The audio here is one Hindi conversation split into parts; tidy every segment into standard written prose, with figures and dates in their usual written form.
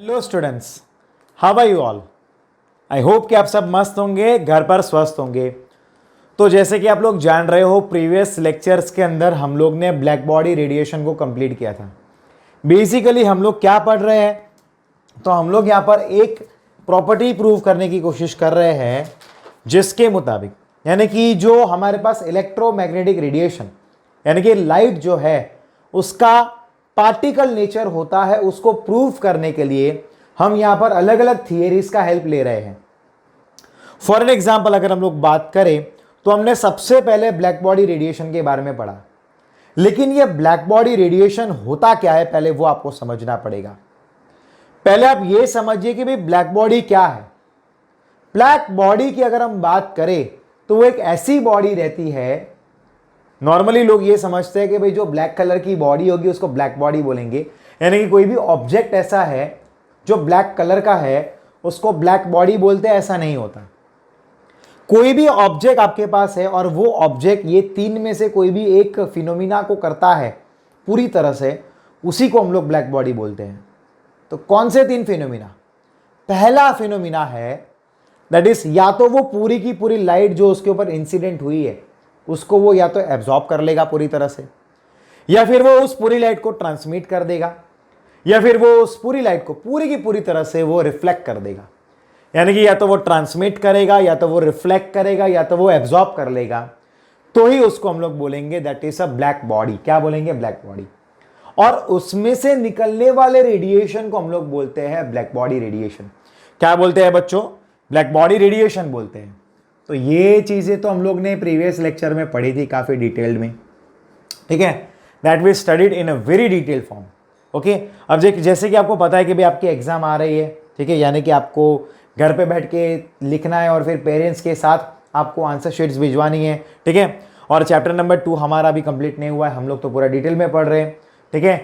Hello students, how are you all. I hope कि आप सब मस्त होंगे, घर पर स्वस्थ होंगे। तो जैसे कि आप लोग जान रहे हो, प्रीवियस लेक्चर्स के अंदर हम लोग ने ब्लैक बॉडी रेडिएशन को कंप्लीट किया था। बेसिकली हम लोग क्या पढ़ रहे हैं, तो हम लोग यहाँ पर एक प्रॉपर्टी प्रूव करने की कोशिश कर रहे हैं, जिसके मुताबिक यानी कि जो हमारे पास इलेक्ट्रोमैग्नेटिक रेडिएशन यानी कि लाइट जो है उसका पार्टिकल नेचर होता है, उसको प्रूव करने के लिए हम यहां पर अलग अलग थियरीज का हेल्प ले रहे हैं। फॉर एन एग्जाम्पल अगर हम लोग बात करें तो हमने सबसे पहले ब्लैक बॉडी रेडिएशन के बारे में पढ़ा, लेकिन यह ब्लैक बॉडी रेडिएशन होता क्या है पहले वो आपको समझना पड़ेगा। पहले आप यह समझिए कि भाई ब्लैक बॉडी क्या है। ब्लैक बॉडी की अगर हम बात करें तो वो एक ऐसी बॉडी रहती है, नॉर्मली लोग ये समझते हैं कि भाई जो ब्लैक कलर की बॉडी होगी उसको ब्लैक बॉडी बोलेंगे, यानी कि कोई भी ऑब्जेक्ट ऐसा है जो ब्लैक कलर का है उसको ब्लैक बॉडी बोलते हैं। ऐसा नहीं होता। कोई भी ऑब्जेक्ट आपके पास है और वो ऑब्जेक्ट ये तीन में से कोई भी एक फिनोमिना को करता है पूरी तरह से, उसी को हम लोग ब्लैक बॉडी बोलते हैं। तो कौन से तीन फिनोमिना? पहला फिनोमिना है दैट इज, या तो वो पूरी की पूरी लाइट जो उसके ऊपर इंसिडेंट हुई है उसको वो या तो एब्जॉर्ब कर लेगा पूरी तरह से, या फिर वो उस पूरी लाइट को ट्रांसमिट कर देगा, या फिर वो उस पूरी लाइट को पूरी की पूरी तरह से वो रिफ्लेक्ट कर देगा। यानी कि या तो वो ट्रांसमिट करेगा, या तो वो रिफ्लेक्ट करेगा, या तो वो एब्जॉर्ब कर लेगा, तो ही उसको हम लोग बोलेंगे that is a black body. क्या बोलेंगे? Black body. और उसमें से निकलने वाले रेडिएशन को हम लोग बोलते हैं ब्लैक बॉडी रेडिएशन। क्या बोलते हैं बच्चों? ब्लैक बॉडी रेडिएशन बोलते हैं। तो ये चीजें तो हम लोग ने प्रीवियस लेक्चर में पढ़ी थी काफी डिटेल्ड में, ठीक है। That we studied in a very detail form. Okay, अब जैसे कि आपको पता है कि भाई आपकी एग्जाम आ रही है, ठीक है, यानी कि आपको घर पे बैठ के लिखना है और फिर पेरेंट्स के साथ आपको आंसर शीट्स भिजवानी है, ठीक है। और चैप्टर नंबर 2 हमारा भी कंप्लीट नहीं हुआ है, हम लोग तो पूरा डिटेल में पढ़ रहे हैं, ठीक है।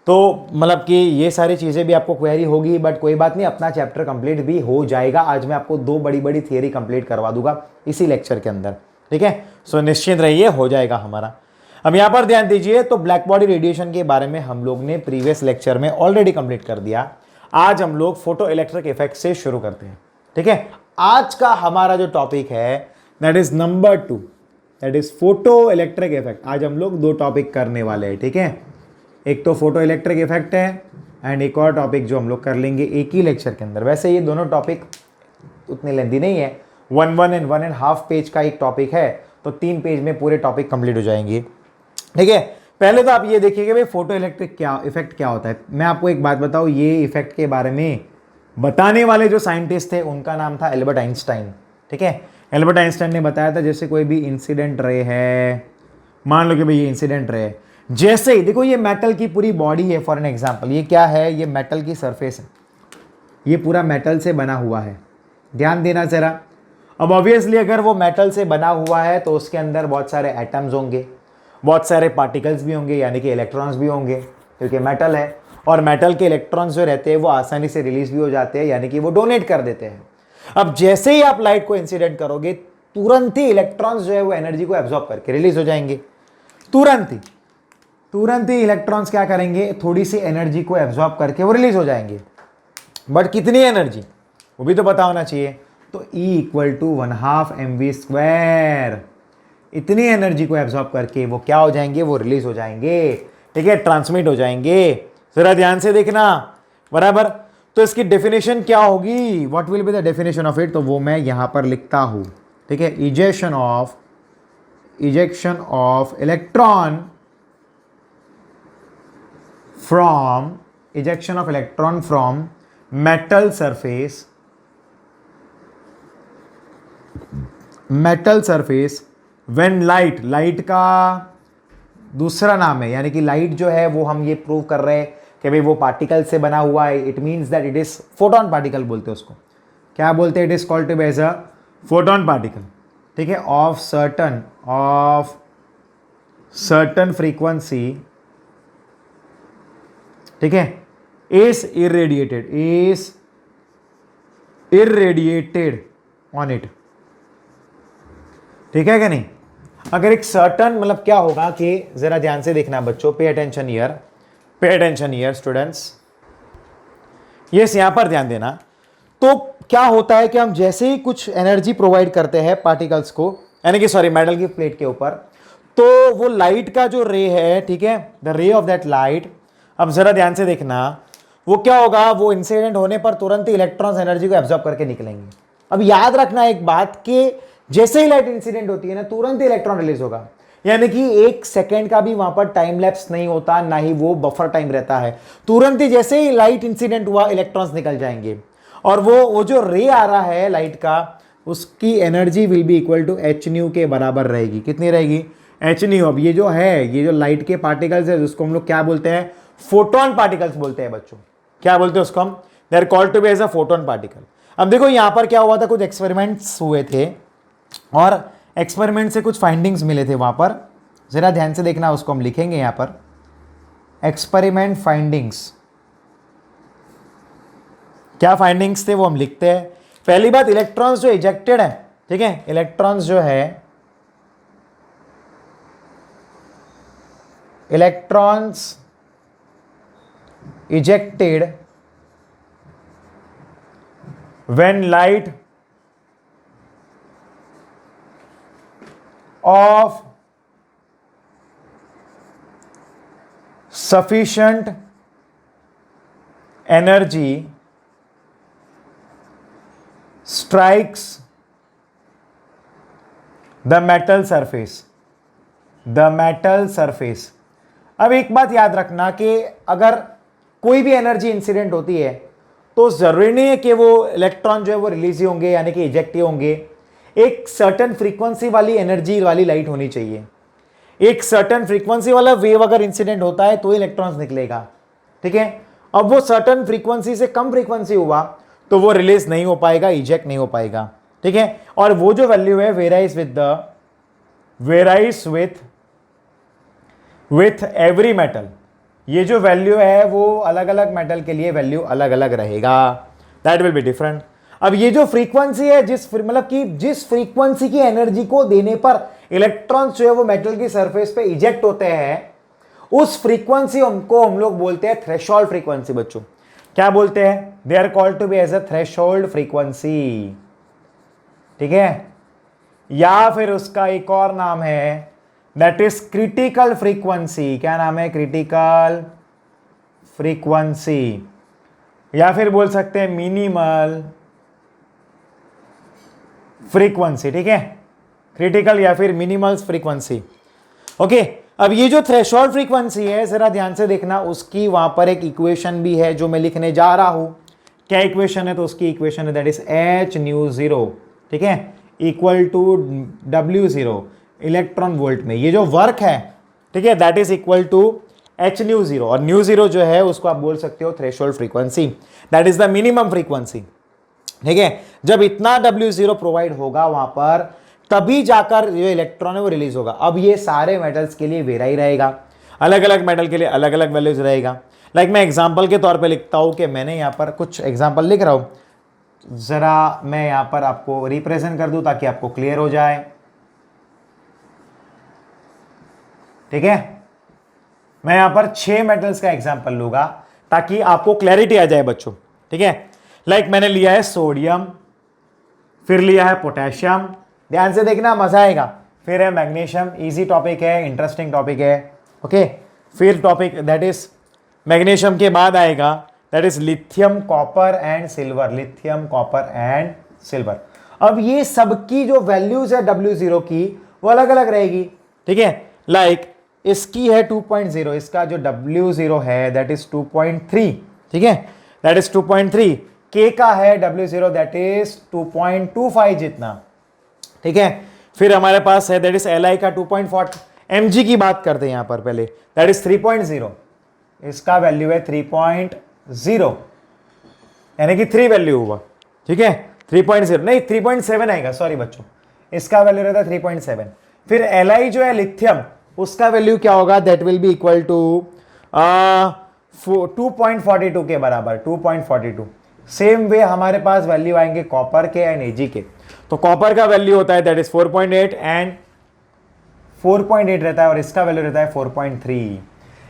तो मतलब कि ये सारी चीज़ें भी आपको क्वेरी होगी, बट कोई बात नहीं, अपना चैप्टर कंप्लीट भी हो जाएगा। आज मैं आपको 2 बड़ी बड़ी थियरी कंप्लीट करवा दूंगा इसी लेक्चर के अंदर, ठीक है। सो निश्चिंत रहिए, हो जाएगा हमारा। अब यहाँ पर ध्यान दीजिए, तो ब्लैक बॉडी रेडिएशन के बारे में हम लोग ने प्रीवियस लेक्चर में ऑलरेडी कंप्लीट कर दिया। आज हम लोग फोटो इलेक्ट्रिक इफेक्ट से शुरू करते हैं, ठीक है। आज का हमारा जो टॉपिक है that is number 2, that is photo electric effect. आज हम लोग 2 टॉपिक करने वाले हैं, ठीक है। एक तो फोटो इलेक्ट्रिक इफेक्ट है एंड एक और टॉपिक जो हम लोग कर लेंगे एक ही लेक्चर के अंदर। वैसे ये दोनों टॉपिक उतने लेंदी नहीं है, 1 एंड 1.5 पेज का एक टॉपिक है, तो 3 पेज में पूरे टॉपिक कंप्लीट हो जाएंगे, ठीक है। पहले तो आप ये देखिए कि भाई फोटो इलेक्ट्रिक क्या इफेक्ट क्या होता है। मैं आपको एक बात बताऊँ, ये इफेक्ट के बारे में बताने वाले जो साइंटिस्ट थे उनका नाम था एल्बर्ट आइंस्टाइन, ठीक है। एल्बर्ट आइंस्टाइन ने बताया था जैसे कोई भी इंसिडेंट रहे है, मान लो कि भाई ये इंसिडेंट रहे, जैसे ही देखो ये मेटल की पूरी बॉडी है, फॉर एन एग्जांपल ये क्या है, ये मेटल की सरफेस है, ये पूरा मेटल से बना हुआ है, ध्यान देना जरा। अब ऑब्वियसली अगर वो मेटल से बना हुआ है तो उसके अंदर बहुत सारे एटम्स होंगे, बहुत सारे पार्टिकल्स भी होंगे, यानी कि इलेक्ट्रॉन्स भी होंगे, क्योंकि मेटल है। और मेटल के इलेक्ट्रॉन्स जो रहते हैं वो आसानी से रिलीज भी हो जाते हैं, यानी कि वो डोनेट कर देते हैं। अब जैसे ही आप लाइट को इंसिडेंट करोगे, तुरंत ही इलेक्ट्रॉन्स जो है वो एनर्जी को एब्जॉर्ब करके रिलीज हो जाएंगे। तुरंत ही इलेक्ट्रॉन्स क्या करेंगे, थोड़ी सी एनर्जी को एब्जॉर्ब करके वो रिलीज हो जाएंगे। बट कितनी एनर्जी, वो भी तो पता होना चाहिए। तो E = 1/2 mv², इतनी एनर्जी को एब्जॉर्ब करके वो क्या हो जाएंगे, वो रिलीज हो जाएंगे, ठीक है, ट्रांसमिट हो जाएंगे। जरा ध्यान से देखना, बराबर। तो इसकी डेफिनेशन क्या होगी, what will be the definition of it, तो वो मैं यहां पर लिखता हूं, ठीक है। Ejection of electron from metal surface when light का दूसरा नाम है, यानी कि लाइट जो है वो हम ये प्रूव कर रहे हैं कि भाई वो पार्टिकल से बना हुआ है। It means that it is photon particle बोलते हैं उसको। क्या बोलते हैं? It is called to be as a photon particle, ठीक है, ऑफ सर्टन फ्रीक्वेंसी, ठीक है, इज इरेडिएटेड ऑन इट, ठीक है कि नहीं। अगर एक सर्टन मतलब क्या होगा कि जरा ध्यान से देखना बच्चों, पे अटेंशन हियर स्टूडेंट्स। यस, यहां पर ध्यान देना। तो क्या होता है कि हम जैसे ही कुछ एनर्जी प्रोवाइड करते हैं पार्टिकल्स को, यानी कि सॉरी मेटल की प्लेट के ऊपर, तो वो लाइट का जो रे है, ठीक है, the ray of that light, अब जरा ध्यान से देखना, वो क्या होगा, वो इंसिडेंट होने पर तुरंत ही इलेक्ट्रॉन्स एनर्जी को एब्जॉर्ब करके निकलेंगे। अब याद रखना एक बात कि जैसे ही लाइट इंसिडेंट होती है ना, तुरंत ही इलेक्ट्रॉन रिलीज होगा, यानी कि 1 सेकेंड का भी वहां पर टाइम लैप्स नहीं होता, ना ही वो बफर टाइम रहता है। तुरंत ही जैसे ही लाइट इंसिडेंट हुआ, इलेक्ट्रॉन्स निकल जाएंगे, और वो जो रे आ रहा है लाइट का, उसकी energy will be equal to H nu के बराबर रहेगी। कितनी रहेगी? H nu. अब ये जो है, ये जो लाइट के पार्टिकल्स है, जिसको हम लोग क्या बोलते हैं, फोटोन पार्टिकल्स बोलते हैं बच्चों। क्या बोलते हैं उसको हम? They are called to be as a photon particle. अब देखो यहां पर क्या हुआ था, कुछ एक्सपेरिमेंट्स हुए थे और एक्सपेरिमेंट से कुछ फाइंडिंग्स मिले थे वहां पर, जरा ध्यान से देखना, उसको हम लिखेंगे यहां पर, एक्सपेरिमेंट फाइंडिंग्स। क्या फाइंडिंग्स थे वो हम लिखते हैं। पहली बात, इलेक्ट्रॉन्स जो इजेक्टेड है, ठीक है, इलेक्ट्रॉन्स जो है, electrons ejected when light of sufficient energy strikes the metal surface, अब एक बात याद रखना कि अगर कोई भी एनर्जी इंसिडेंट होती है तो जरूरी नहीं है कि वो इलेक्ट्रॉन जो है वो रिलीज ही होंगे, यानी कि इजेक्ट ही होंगे। एक सर्टेन फ्रीक्वेंसी वाली एनर्जी वाली लाइट होनी चाहिए। एक सर्टेन फ्रीक्वेंसी वाला वेव अगर इंसिडेंट होता है तो इलेक्ट्रॉन्स निकलेगा, ठीक है। अब वो सर्टेन फ्रीक्वेंसी से कम फ्रीक्वेंसी हुआ तो वो रिलीज नहीं हो पाएगा, इजेक्ट नहीं हो पाएगा, ठीक है। और वो जो वैल्यू है वेराइज विथ एवरी मेटल, ये जो वैल्यू है वो अलग अलग मेटल के लिए वैल्यू अलग अलग रहेगा, दैट विल बी डिफरेंट। अब ये जो फ्रीक्वेंसी है, जिस फ्रीक्वेंसी की एनर्जी को देने पर इलेक्ट्रॉन्स जो है वो मेटल की सरफेस पे इजेक्ट होते हैं, उस फ्रीक्वेंसी को हम लोग बोलते हैं थ्रेशोल्ड फ्रीक्वेंसी। बच्चों क्या बोलते हैं? They are called to be as a threshold frequency, ठीक है। या फिर उसका एक और नाम है, दैट इज क्रिटिकल फ्रीक्वेंसी। क्या नाम है? क्रिटिकल फ्रीक्वेंसी, या फिर बोल सकते हैं मिनिमल फ्रीक्वेंसी, ठीक है। क्रिटिकल या फिर मिनिमल फ्रीक्वेंसी, ओके। अब ये जो थ्रेशोल्ड फ्रीक्वेंसी है, जरा ध्यान से देखना, उसकी वहां पर एक इक्वेशन भी है जो मैं लिखने जा रहा हूं। क्या इक्वेशन है? तो उसकी इक्वेशन है that is H nu zero, ठीक है, equal to W0 electron volt में। ये जो वर्क है, ठीक है, that is equal to H nu zero, और न्यू जीरो जो है उसको आप बोल सकते हो threshold frequency, that is the minimum frequency, ठीक है। जब इतना W0 प्रोवाइड होगा वहां पर, तभी जाकर जो इलेक्ट्रॉन है वो रिलीज होगा। अब ये सारे मेटल्स के लिए वेरा ही रहेगा, अलग अलग मेटल के लिए अलग अलग वैल्यूज रहेगा। लाइक मैं एग्जांपल के तौर पे लिखता हूं कि मैंने यहां पर कुछ एग्जांपल लिख रहा हूं, जरा मैं यहां पर आपको रिप्रेजेंट कर दूं ताकि आपको क्लियर हो जाए, ठीक है। मैं यहां पर 6 मेटल्स का एग्जांपल लूंगा ताकि आपको क्लैरिटी आ जाए बच्चों, ठीक है। लाइक मैंने लिया है सोडियम, फिर लिया है पोटेशियम, ध्यान से देखना मजा आएगा, फिर है मैग्नीशियम, इजी टॉपिक है, इंटरेस्टिंग टॉपिक है, ओके। फिर टॉपिक दैट इज मैग्नीशियम के बाद आएगा that is lithium, copper and silver, lithium, copper and silver. अब ये सबकी जो वैल्यूज है W0 की वो अलग अलग रहेगी, ठीक है। लाइक इसकी है 2.0, इसका जो W0 है दैट इज 2.3, ठीक है, दैट इज 2.3। K का है W0 दैट इज 2.25 जितना, ठीक है। फिर हमारे पास है दैट इज Li का 2.4, Mg की बात करते हैं यहां पर पहले, दैट इज 3.0, इसका वैल्यू है 3.0, यानी कि 3 वैल्यू हुआ, ठीक है। 3.0 नहीं 3.7 आएगा, सॉरी बच्चों, इसका वैल्यू रहता है 3.7। फिर Li जो है लिथियम, उसका वैल्यू क्या होगा? That will be equal to 2.42 के बराबर, 2.42। सेम वे हमारे पास वैल्यू आएंगे कॉपर के एंड Ag के। तो कॉपर का वैल्यू होता है दैट इज 4.8 एंड 4.8 रहता है, और इसका वैल्यू रहता है 4.3।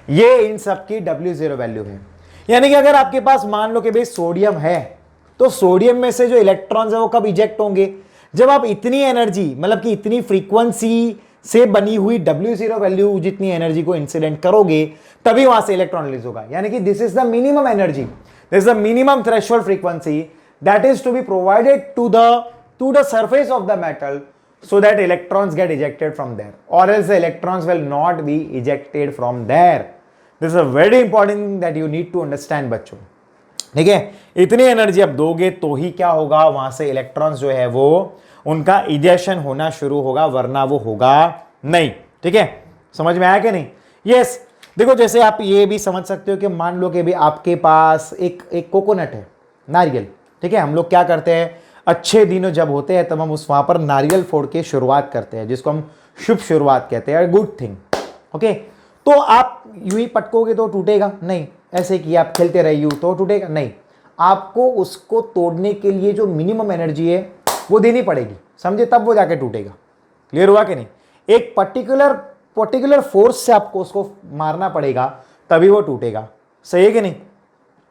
ये इन सब की W0 वैल्यू है। यानी कि अगर आपके पास मान लो कि भाई सोडियम है, तो सोडियम में से जो इलेक्ट्रॉन्स है वो कब इजेक्ट होंगे, जब आप इतनी एनर्जी मतलब कि इतनी फ्रीक्वेंसी से बनी हुई W0 वैल्यू जितनी एनर्जी को इंसिडेंट करोगे तभी वहां से इलेक्ट्रॉन रिलीज होगा। यानी कि this is the minimum energy, this is the minimum threshold frequency that is to be provided to the surface of the metal so that electrons get ejected from there, or else the electrons will not be ejected from there. This is a very important thing that you need to understand बच्चों, ठीक है। इतनी एनर्जी आप दोगे तो ही क्या होगा, वहां से इलेक्ट्रॉन्स जो है वो उनका इजेक्शन होना शुरू होगा, वरना वो होगा नहीं, ठीक है। समझ में आया कि नहीं? यस। देखो जैसे आप ये भी समझ सकते हो कि मान लो कि भी आपके पास एक कोकोनट है, नारियल, ठीक है। हम लोग क्या करते हैं, अच्छे दिनों जब होते हैं तब हम उस वहां पर नारियल फोड़ के शुरुआत करते हैं, जिसको हम शुभ शुरुआत कहते हैं, गुड थिंग, ओके। तो आप यूं ही पटकोगे तो टूटेगा नहीं, ऐसे कि आप खेलते रहिए तो टूटेगा नहीं। आपको उसको तोड़ने के लिए जो मिनिमम एनर्जी है वो देनी पड़ेगी, समझे, तब वो जाके टूटेगा। क्लियर हुआ कि नहीं? एक पर्टिकुलर फोर्स से आपको उसको मारना पड़ेगा तभी वो टूटेगा, सही है कि नहीं?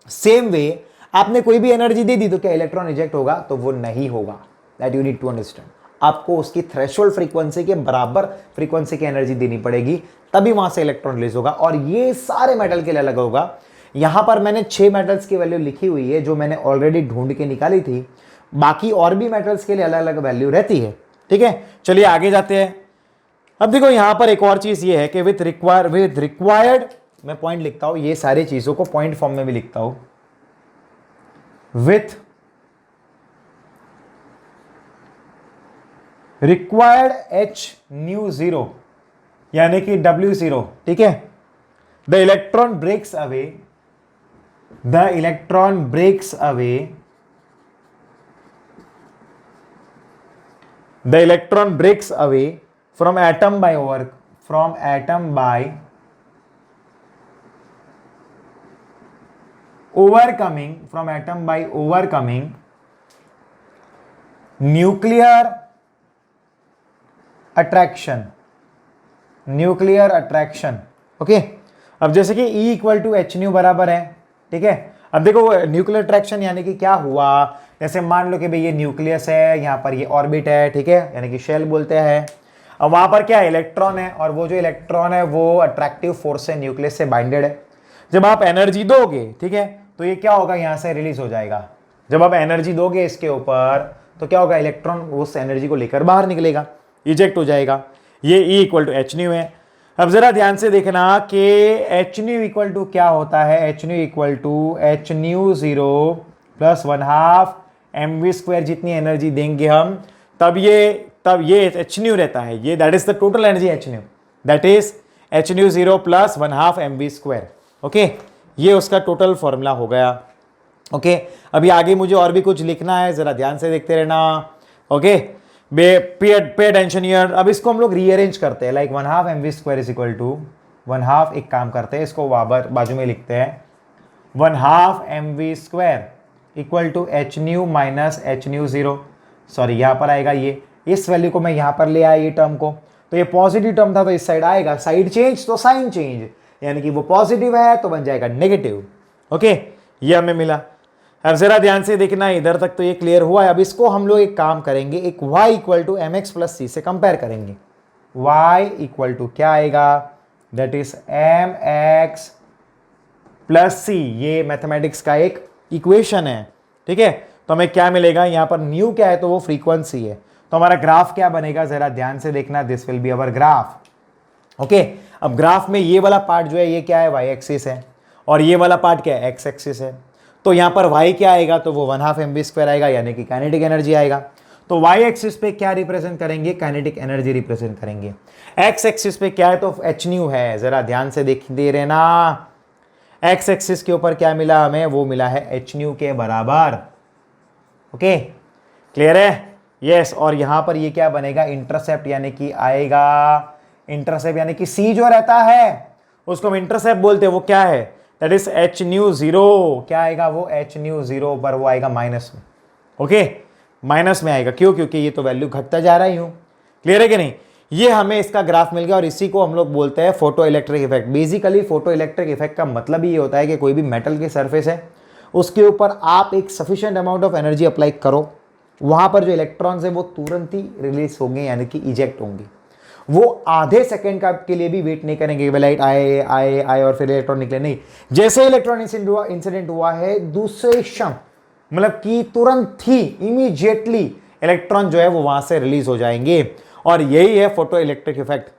सेम वे आपने कोई भी एनर्जी दे दी तो क्या इलेक्ट्रॉन इजेक्ट होगा? तो वो नहीं होगा। That you need to understand. आपको उसकी थ्रेशोल्ड फ्रीक्वेंसी के बराबर फ्रीक्वेंसी की एनर्जी देनी पड़ेगी, तभी वहां से इलेक्ट्रॉन रिलीज होगा। और ये सारे मेटल के लिए अलग होगा। यहां पर मैंने 6 मेटल्स की वैल्यू लिखी हुई है जो मैंने ऑलरेडी ढूंढ के निकाली थी, बाकी और भी मेटल्स के लिए अलग अलग वैल्यू रहती है, ठीक है। चलिए आगे जाते हैं। अब देखो यहां पर एक और चीज ये है कि विथ रिक्वायर्ड, मैं पॉइंट लिखता हूं, ये सारी चीजों को पॉइंट फॉर्म में भी लिखता हूं, with required h nu 0 यानी कि W0, ठीक है। the electron breaks away from atom by overcoming nuclear attraction, okay. अब जैसे कि E equal to H nu बराबर है, ठीक है। अब देखो न्यूक्लियर अट्रैक्शन यानी कि क्या हुआ, जैसे मान लो कि भाई ये न्यूक्लियस है, यहां पर ये ऑर्बिट है, ठीक है, यानी कि शेल बोलते हैं। अब वहां पर क्या इलेक्ट्रॉन है, और वो जो इलेक्ट्रॉन है वो अट्रैक्टिव फोर्स से न्यूक्लियस से बाइंडेड है। जब आप एनर्जी दोगे, ठीक है, तो ये क्या होगा, यहां से रिलीज हो जाएगा। जब आप एनर्जी दोगे इसके ऊपर तो क्या होगा, इलेक्ट्रॉन उस एनर्जी को लेकर बाहर निकलेगा, इजेक्ट हो जाएगा। ये E equal to H nu है। अब जरा ध्यान से देखना कि एच न्यू इक्वल टू क्या होता है, H nu equal to H nu 0 plus 1/2 mv² जितनी एनर्जी देंगे हम, तब ये एच न्यू रहता है, ये that is the total energy H new, that is H nu 0 plus 1/2 mv², okay. ये उसका टोटल फॉर्मूला हो गया, ओके। अभी आगे मुझे और भी कुछ लिखना है, जरा ध्यान से देखते रहना, ओके। पे अटेंशन हियर। अब इसको हम लोग रीअरेंज करते हैं, like 1/2 mv² is equal to 1/2, एक काम करते हैं, इसको बाजू में लिखते हैं, 1/2 mv² equal to H nu minus H nu 0, sorry यहाँ पर आएगा ये, इस वैल्यू को मैं यहाँ पर ले आया, ये टर्म को, तो ये पॉजिटिव टर्म था तो इस साइड आएगा, साइड चेंज तो साइन चेंज, यानी कि वो पॉजिटिव है तो बन जाएगा नेगेटिव, ओके। ये हमें मिला। अब जरा ध्यान से देखना, इधर तक तो ये क्लियर हुआ है। अब इसको हम लोग एक काम करेंगे, एक y equal to mx plus c से कंपेयर करेंगे। y इक्वल टू क्या आएगा, that is mx plus c, ये मैथमेटिक्स का एक इक्वेशन है, ठीक है। तो हमें क्या मिलेगा, यहाँ पर न्यू क्या है, तो वो फ्रीक्वेंसी है। तो हमारा ग्राफ क्या बनेगा, जरा ध्यान से देखना, this will be our graph, okay. अब ग्राफ में ये वाला पार्ट जो है ये क्या है, y एक्सिस है, और ये वाला पार्ट क्या है, x एक्सिस है। तो यहाँ पर y क्या आएगा, तो वो 1/2 mv² आएगा, यानी कि काइनेटिक एनर्जी आएगा। तो y एक्सिस पे क्या रिप्रेजेंट करेंगे, काइनेटिक एनर्जी रिप्रेजेंट करेंगे। x एक्सिस पे क्या है, तो h न्यू है, जरा ध्यान से दे रहना। x एक्सिस के ऊपर क्या मिला हमें, वो मिला है h न्यू के बराबर, ओके, क्लियर है, यस। और यहां पर ये क्या बनेगा, इंटरसेप्ट, यानी कि आएगा इंटरसेप्ट, यानी कि c जो रहता है उसको हम इंटरसेप्ट बोलते हैं, वो क्या है, दैट इज एच न्यू 0, क्या आएगा, वो एच न्यू 0 पर वो आएगा माइनस में, ओके, माइनस में आएगा। क्यों, क्योंकि ये तो वैल्यू घटता जा रहा है यूं, क्लियर है कि नहीं। ये हमें इसका ग्राफ मिल गया और इसी को हम लोग बोलते हैं photo electric effect. Basically photo electric effect का मतलब ये होता है कि कोई भी मेटल की सरफेस है, उसके ऊपर आप एक sufficient amount of energy apply करो, वहां पर जो इलेक्ट्रॉन्स है वो तुरंत ही रिलीज होंगे, यानी कि इजेक्ट होंगे। वो आधे सेकंड का के लिए भी वेट नहीं करेंगे, लाइट आए आए आए और फिर इलेक्ट्रॉन निकले, नहीं। जैसे इलेक्ट्रॉन इंसिडेंट हुआ है, दूसरे क्षण मतलब कि तुरंत ही इमीडिएटली इलेक्ट्रॉन जो है वो वहां से रिलीज हो जाएंगे। और यही है फोटो इलेक्ट्रिक इफेक्ट,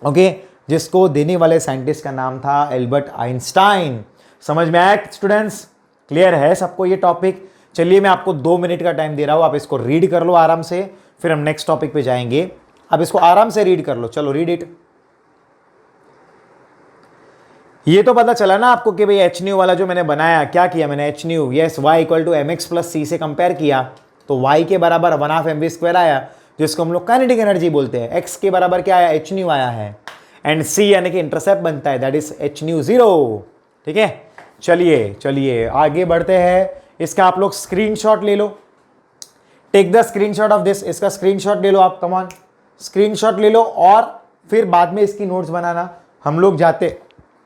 ओके, जिसको देने वाले साइंटिस्ट का नाम था एल्बर्ट आइंस्टाइन। समझ में आया स्टूडेंट्स? क्लियर है सबको ये टॉपिक? चलिए मैं आपको 2 मिनट का टाइम दे रहा हूं, आप इसको रीड कर लो आराम से, फिर हम नेक्स्ट टॉपिक पे जाएंगे। अब इसको आराम से रीड कर लो, चलो रीड इट। ये तो पता चला ना आपको कि भाई एच न्यू वाला जो मैंने बनाया, क्या किया मैंने, एच न्यू, yes, Y equal to M X plus C से कंपेयर किया, तो वाई के बराबर 1/2 mv² आया, जिसको हम लोग काइनेटिक एनर्जी बोलते हैं। एक्स के बराबर क्या आया, एच न्यू आया है, एंड सी यानी कि इंटरसेप्ट बनता है, दैट इज एच न्यू 0। ठीक है, चलिए चलिए आगे बढ़ते हैं। इसका आप लोग स्क्रीनशॉट ले लो, take the screenshot of this, इसका स्क्रीनशॉट ले लो आप, कमान स्क्रीनशॉट ले लो, और फिर बाद में इसकी नोट्स बनाना। हम लोग जाते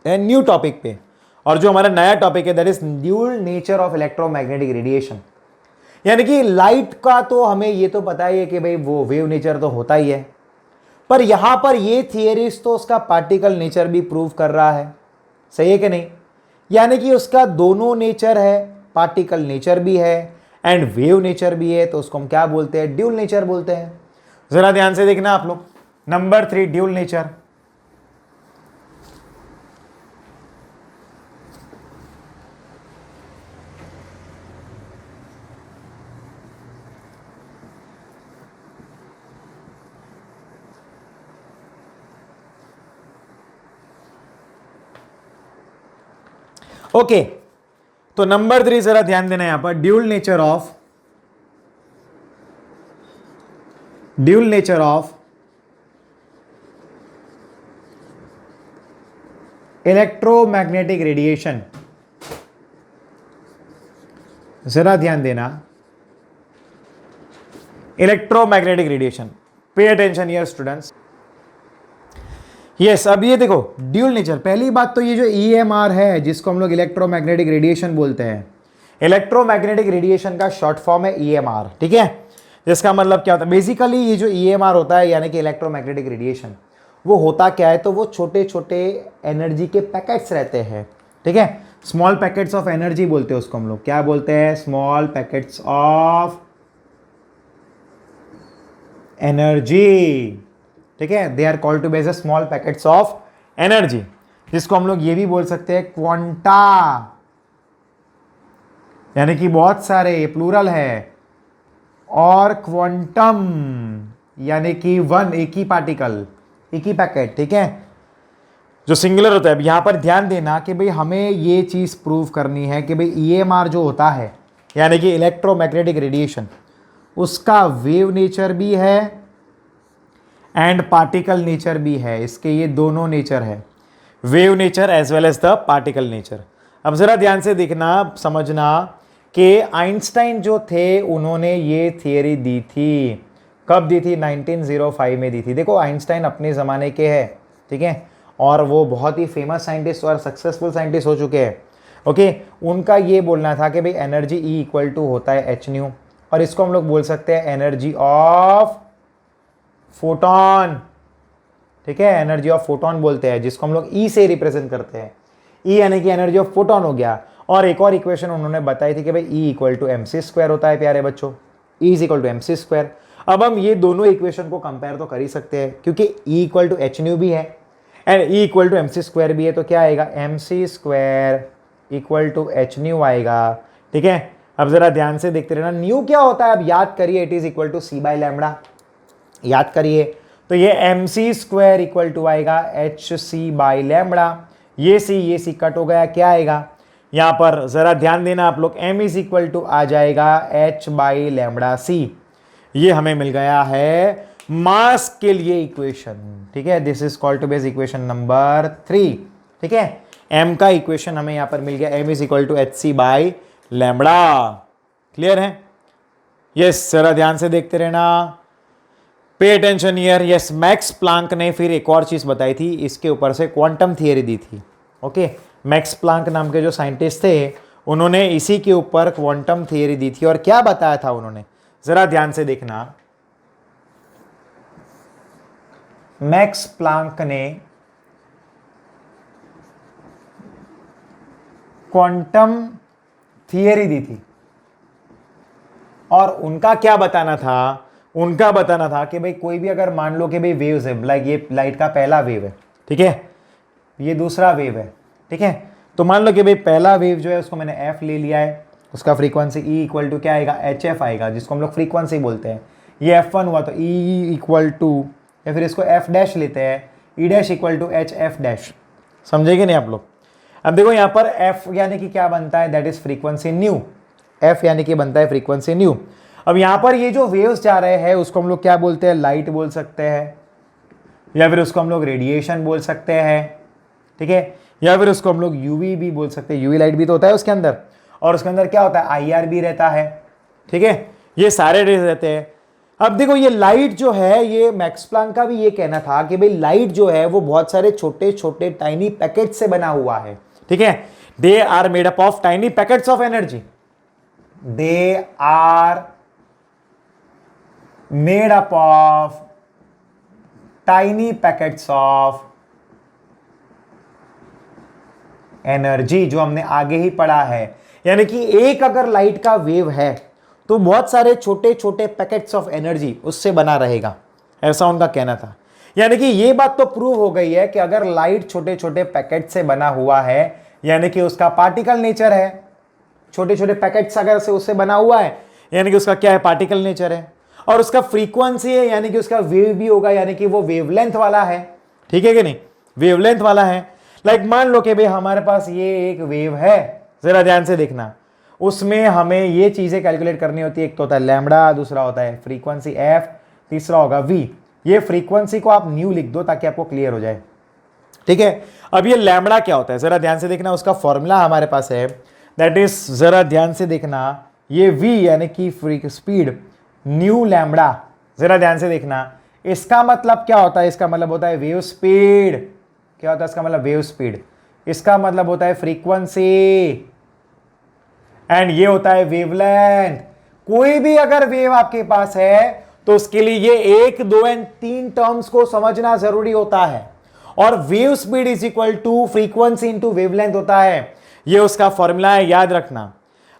हैं न्यू टॉपिक पे, और जो हमारा नया टॉपिक है that is dual nature of electromagnetic radiation. यानी कि लाइट का तो हमें ये तो पता ही है कि भाई वो वेव नेचर तो होता ही है, पर यहां पर ये थियरीज तो उसका पार्टिकल नेचर भी प्रूव कर रहा है, सही है कि नहीं? यानी कि उसका दोनों नेचर है, पार्टिकल नेचर भी है एंड वेव नेचर भी है, तो उसको हम क्या बोलते हैं, ड्यूल नेचर बोलते हैं। जरा ध्यान से देखना आप लोग, नंबर 3 ड्यूल नेचर। ओके, तो नंबर 3 जरा ध्यान देना यहां पर, dual nature of electromagnetic radiation. जरा ध्यान देना, इलेक्ट्रोमैग्नेटिक रेडिएशन, पे अटेंशन हियर स्टूडेंट्स। यस, अब ये देखो ड्यूल नेचर, पहली बात तो ये जो EMR है जिसको हम लोग इलेक्ट्रोमैग्नेटिक रेडिएशन बोलते हैं, इलेक्ट्रोमैग्नेटिक रेडिएशन का शॉर्ट फॉर्म है EMR। ठीक है, जिसका मतलब क्या होता है, बेसिकली ये जो EMR होता है यानी कि इलेक्ट्रोमैग्नेटिक रेडिएशन, वो होता क्या है, तो वो छोटे छोटे एनर्जी के पैकेट्स रहते हैं। ठीक है, स्मॉल पैकेट्स ऑफ एनर्जी बोलते हैं उसको हम लोग, क्या बोलते हैं, स्मॉल पैकेट्स ऑफ एनर्जी। ठीक है, they are called to be as small packets of energy, जिसको हम लोग ये भी बोल सकते हैं क्वांटा, यानी कि बहुत सारे, ये प्लूरल है, और क्वांटम यानी कि वन, एक ही पार्टिकल, एक ही पैकेट। ठीक है, जो सिंगुलर होता है। अब यहां पर ध्यान देना कि भाई हमें ये चीज प्रूव करनी है कि भाई EMR जो होता है यानी कि इलेक्ट्रोमैग्नेटिक रेडिएशन, उसका वेव नेचर भी है एंड पार्टिकल नेचर भी है। इसके ये दोनों नेचर है, wave nature as well as the particle nature. अब जरा ध्यान से देखना, समझना कि आइंस्टाइन जो थे उन्होंने ये थियरी दी थी, कब दी थी, 1905 में दी थी। देखो आइंस्टाइन अपने ज़माने के हैं, ठीक है, और वो बहुत ही फेमस साइंटिस्ट और सक्सेसफुल साइंटिस्ट हो चुके हैं। ओके, उनका ये बोलना था कि भाई एनर्जी E इक्वल टू होता है एच न्यू, और इसको हम लोग बोल सकते हैं एनर्जी ऑफ फोटोन। ठीक है, एनर्जी ऑफ फोटोन बोलते हैं, जिसको हम लोग E से रिप्रेजेंट करते हैं। E यानी कि एनर्जी ऑफ फोटोन हो गया। और एक और इक्वेशन उन्होंने बताई थी कि भाई E इक्वल टू mc² होता है प्यारे बच्चों, E is equal to mc²। अब हम ये दोनों इक्वेशन को कंपेयर तो कर ही सकते हैं, क्योंकि E equal to H nu भी है and E equal to mc² भी है, तो क्या आएगा, mc² equal to H new आएगा। ठीक है, अब जरा ध्यान से देखते रहना, न्यू क्या होता है, अब याद करिए, it is equal to c/λ, याद करिए। तो ये mc² इक्वल टू आएगा hc/λ, ये c कट हो गया, क्या आएगा यहां पर, जरा ध्यान देना आप लोग, m इज इक्वल टू आ जाएगा h/λc। ये हमें मिल गया है मास के लिए इक्वेशन। ठीक है, this is called to be equation number 3। ठीक है, m का इक्वेशन हमें यहां पर मिल गया, m is equal to hc/λ। Clear है? यस, जरा ध्यान से देखते रहना। Pay attention here. Yes, Max Planck ने फिर एक और चीज बताई थी, इसके ऊपर से क्वांटम थियरी दी थी। ओके, मैक्स प्लांक नाम के जो साइंटिस्ट थे उन्होंने इसी के ऊपर क्वांटम थियरी दी थी। और क्या बताया था उन्होंने, जरा ध्यान से देखना। मैक्स प्लांक ने क्वांटम थियरी दी थी और उनका क्या बताना था, उनका बताना था कि भाई कोई भी अगर मान लो कि भाई वेव्स है, लाइक ये लाइट का पहला वेव है, ठीक है, ये दूसरा वेव है, ठीक है, तो मान लो कि भाई पहला वेव जो है उसको मैंने एफ ले लिया है, उसका फ्रीक्वेंसी ई इक्वल टू क्या आएगा, एच एफ आएगा, जिसको हम लोग फ्रीक्वेंसी बोलते हैं। ये F1 हुआ तो ई इक्वल टू, या फिर इसको एफ डैश लेते हैं, E dash equal to H F dash. समझेंगे नहीं आप लोग। अब देखो यहाँ पर एफ यानी कि क्या बनता है, that is frequency new. F यानी कि बनता है फ्रीक्वेंसी न्यू। अब यहां पर ये जो वेव्स जा रहे हैं उसको हम लोग क्या बोलते हैं, लाइट बोल सकते हैं, या फिर उसको हम लोग रेडिएशन बोल सकते हैं, ठीक है, या फिर उसको हम लोग यूवी भी बोल सकते हैं। यूवी लाइट भी तो होता है उसके अंदर, और उसके अंदर क्या होता है, आईआर भी रहता है, ठीक है, ये सारे रेज रहते हैं। अब देखो ये लाइट जो है, ये मैक्स प्लांक का भी ये कहना था कि भाई लाइट जो है वो बहुत सारे छोटे छोटे टाइनी पैकेट से बना हुआ है, ठीक है। They are made up of tiny packets of energy, they are made up of tiny packets of energy, जो हमने आगे ही पढ़ा है। यानी कि एक अगर लाइट का वेव है तो बहुत सारे छोटे छोटे पैकेट्स ऑफ एनर्जी उससे बना रहेगा, ऐसा उनका कहना था। यानी कि ये बात तो प्रूव हो गई है कि अगर लाइट छोटे छोटे पैकेट से बना हुआ है, यानी कि उसका पार्टिकल नेचर है, छोटे छोटे पैकेट्स अगर से उससे बना हुआ है, यानी कि उसका क्या है, पार्टिकल नेचर है, और उसका फ्रीक्वेंसी है, यानी कि उसका वेव भी होगा, यानी कि वो वेवलेंथ वाला है, ठीक है कि नहीं, वेवलेंथ वाला है। लाइक मान लो कि भाई हमारे पास ये एक वेव है, जरा ध्यान से देखना, उसमें हमें ये चीजें कैलकुलेट करनी होती है। एक तो होता है लैम्बडा, दूसरा होता है फ्रीक्वेंसी एफ, तीसरा होगा वी। ये फ्रीक्वेंसी को आप न्यू लिख दो ताकि आपको क्लियर हो जाए, ठीक है। अब ये लैम्बडा क्या होता है, जरा ध्यान से देखना, उसका फॉर्मूला हमारे पास है, दैट इज, जरा ध्यान से देखना, ये वी यानी कि फ्री स्पीड न्यू लैम्बडा, जरा ध्यान से देखना, इसका मतलब क्या होता है, इसका मतलब होता है वेव स्पीड। क्या होता है इसका मतलब, वेव स्पीड। इसका मतलब होता है फ्रीक्वेंसी, एंड ये होता है वेवलेंथ। कोई भी अगर वेव आपके पास है तो उसके लिए ये 1, 2 एंड 3 टर्म्स को समझना जरूरी होता है, और wave speed is equal to frequency into wavelength होता है। ये उसका फॉर्मूला है, याद रखना।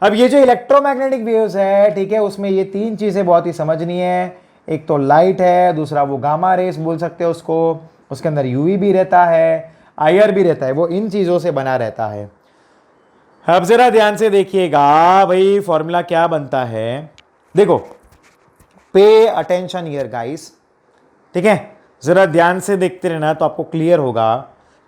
अब ये जो इलेक्ट्रोमैग्नेटिक वेव्स है, ठीक है, उसमें ये 3 चीजें बहुत ही समझनी है। एक तो लाइट है, दूसरा वो गामा रेस बोल सकते हो उसको, उसके अंदर यूवी भी रहता है, आईआर भी रहता है, वो इन चीजों से बना रहता है। अब जरा ध्यान से देखिएगा भाई, फॉर्मूला क्या बनता है, देखो, पे अटेंशन हियर गाइस, ठीक है, जरा ध्यान से देखते रहना तो आपको क्लियर होगा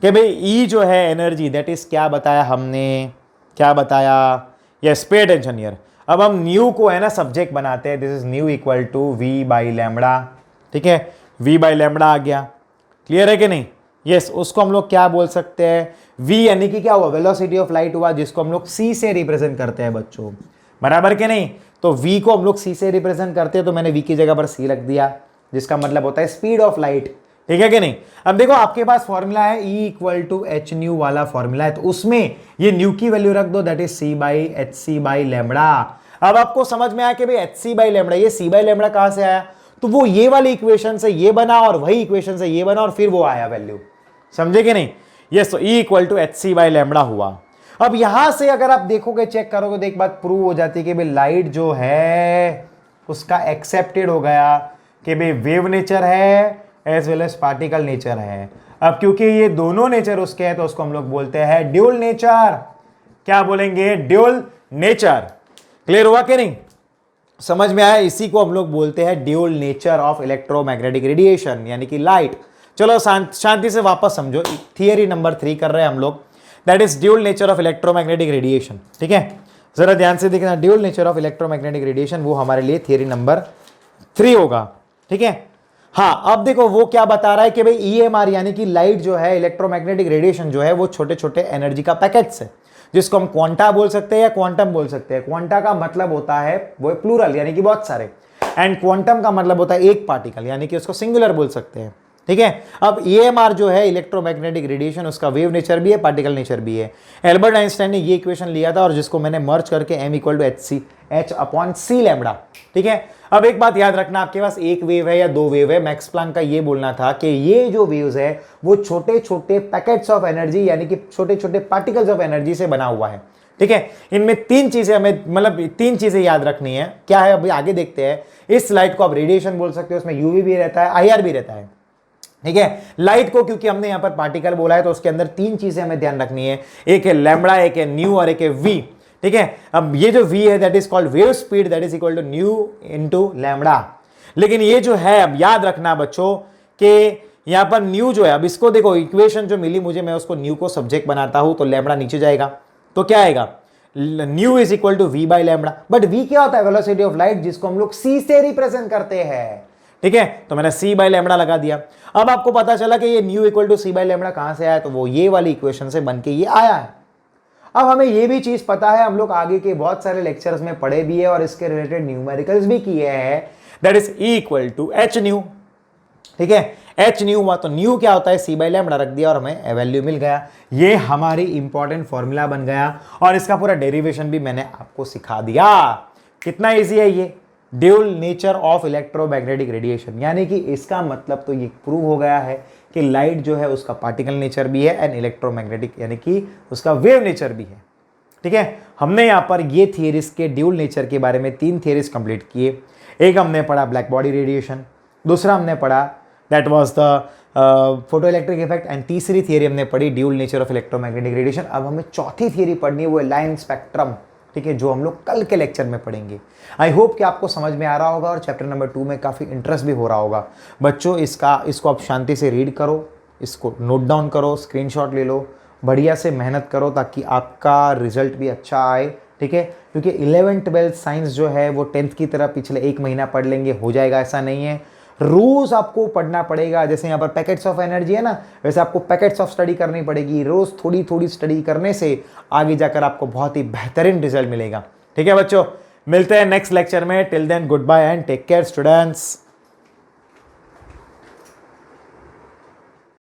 कि भाई ई जो है एनर्जी, दैट इज क्या बताया हमने, क्या बताया, यस, पे अटेंशन हियर। अब हम न्यू को है ना सब्जेक्ट बनाते हैं, this is nu equal to V by lambda, ठीक है, वी बाई लैम्बडा आ गया, क्लियर है कि नहीं, यस। उसको हम लोग क्या बोल सकते हैं, वी यानी कि क्या हुआ, वेलोसिटी ऑफ लाइट हुआ, जिसको हम लोग सी से रिप्रेजेंट करते हैं बच्चों, बराबर के नहीं। तो वी को हम लोग सी से रिप्रेजेंट करते हैं, तो मैंने वी की जगह पर सी रख दिया, जिसका मतलब होता है स्पीड ऑफ लाइट, ठीक है कि नहीं। अब देखो आपके पास फॉर्मूला है E equal to H nu वाला फॉर्मूला है, तो उसमें ये न्यू की वैल्यू रख दो, that is C by H C by lambda. अब आपको समझ में आया कि भाई एच सी बाई लैम्बडा, ये सी बाई लैम्बडा कहां से आया, तो वो ये वाली इक्वेशन से ये बना, और वही इक्वेशन से ये बना, और फिर वो आया वैल्यू, समझे कि नहीं। यस, तो E equal to H C by lambda हुआ। अब यहां से अगर आप देखोगे, चेक करोगे, तो एक बात प्रूव हो जाती है कि भाई लाइट जो है उसका एक्सेप्टेड हो गया कि भाई वेव नेचर है as well as particle nature है। अब क्योंकि ये दोनों नेचर उसके हैं तो उसको हम लोग बोलते हैं ड्यूल नेचर। क्या बोलेंगे, ड्यूल नेचर। क्लियर हुआ कि नहीं, समझ में आया। इसी को हम लोग बोलते हैं dual nature of electromagnetic radiation, यानी कि लाइट। चलो शांति से वापस समझो, थियरी नंबर 3 कर रहे हैं हम लोग, that is dual nature of electromagnetic radiation, ठीक है। जरा ध्यान से देखना, dual nature of electromagnetic radiation वो हमारे लिए थियरी नंबर 3 होगा, ठीक है। हाँ, अब देखो वो क्या बता रहा है कि भाई ईएमआर यानी कि लाइट जो है, इलेक्ट्रोमैग्नेटिक रेडिएशन जो है, वो छोटे छोटे एनर्जी का पैकेट्स है, जिसको हम क्वांटा बोल सकते हैं या क्वांटम बोल सकते हैं। क्वांटा का मतलब होता है वो प्लूरल, यानी कि बहुत सारे, एंड क्वांटम का मतलब होता है एक पार्टिकल, यानी कि उसको सिंगुलर बोल सकते हैं, ठीक है। अब EMR जो है इलेक्ट्रोमैग्नेटिक रेडिएशन, उसका वेव नेचर भी है, पार्टिकल नेचर भी है। एल्बर्ट आइंस्टाइन ने ये इक्वेशन लिया था और जिसको मैंने मर्ज करके m=hc लैम्बडा, ठीक है। अब एक बात याद रखना, आपके पास एक वेव है या दो वेव है, मैक्स प्लैंक का ये बोलना था कि ये जो वेव्स है वो छोटे छोटे पैकेट्स ऑफ एनर्जी यानी कि छोटे छोटे पार्टिकल्स ऑफ एनर्जी से बना हुआ है, ठीक है। इनमें तीन चीजें हमें मतलब तीन चीजें याद रखनी है, क्या है अभी आगे देखते हैं। इस लाइट को आप रेडिएशन बोल सकते हो, उसमें यूवी भी रहता है, IR भी रहता है, ठीक है। लाइट को क्योंकि हमने यहां पर पार्टिकल बोला है तो उसके अंदर तीन चीजें हमें ध्यान रखनी है, एक है लैम्बडा, एक है न्यू और एक है वी, ठीक है। अब ये जो वी है that is called wave speed, that is equal to nu into lambda. लेकिन ये जो है अब याद रखना बच्चों कि यहां पर न्यू जो है, अब इसको देखो इक्वेशन जो मिली मुझे, मैं उसको न्यू को सब्जेक्ट बनाता हूं तो लैम्बडा नीचे जाएगा, तो क्या आएगा nu is equal to V by lambda. But V क्या होता है, वेलोसिटी ऑफ लाइट, जिसको हम लोग सी से रिप्रेजेंट करते हैं, ठीक है। तो मैंने सी बाई लैम्बडा लगा दिया। अब आपको पता चला कि ये nu equal to C by lambda कहां से आया, तो वो ये वाली इक्वेशन से बन के ये आया है। अब हमें ये भी चीज पता है, हम लोग आगे के बहुत सारे लेक्चर्स में पढ़े भी है और इसके रिलेटेड न्यूमेरिकल्स भी किए हैं, that is equal to H nu, ठीक है। एच न्यू हुआ तो न्यू क्या होता है, सी बाई लैम्बडा रख दिया और हमें वैल्यू मिल गया। ये हमारी इंपॉर्टेंट फॉर्मूला बन गया और इसका पूरा डेरिवेशन भी मैंने आपको सिखा दिया। कितना इजी है ये, dual nature of electromagnetic radiation, यानी कि इसका मतलब तो ये प्रूव हो गया है कि लाइट जो है उसका पार्टिकल नेचर भी है एंड इलेक्ट्रोमैग्नेटिक यानी कि उसका वेव नेचर भी है, ठीक है। हमने यहाँ पर ये थियरीज के ड्यूल नेचर के बारे में तीन थियरीज कंप्लीट किए। एक हमने पढ़ा ब्लैक बॉडी रेडिएशन, दूसरा हमने पढ़ा that was the photo electric effect and तीसरी थियरी हमने पढ़ी dual nature of electromagnetic radiation. अब हमें चौथी थियरी पढ़नी है, वो है लाइन स्पेक्ट्रम, ठीक है, जो हम लोग कल के लेक्चर में पढ़ेंगे। आई होप कि आपको समझ में आ रहा होगा और चैप्टर नंबर 2 में काफ़ी इंटरेस्ट भी हो रहा होगा। बच्चों इसको आप शांति से रीड करो, इसको नोट डाउन करो, स्क्रीनशॉट ले लो, बढ़िया से मेहनत करो ताकि आपका रिजल्ट भी अच्छा आए, ठीक है। क्योंकि 11th 12th साइंस जो है वो 10th की तरह पिछले एक महीना पढ़ लेंगे हो जाएगा, ऐसा नहीं है। रोज आपको पढ़ना पड़ेगा, जैसे यहाँ पर पैकेट्स ऑफ एनर्जी है ना, वैसे आपको पैकेट्स ऑफ स्टडी करनी पड़ेगी। रोज थोड़ी थोड़ी स्टडी करने से आगे जाकर आपको बहुत ही बेहतरीन रिजल्ट मिलेगा, ठीक है बच्चों। मिलते हैं नेक्स्ट लेक्चर में, till then goodbye and take care students.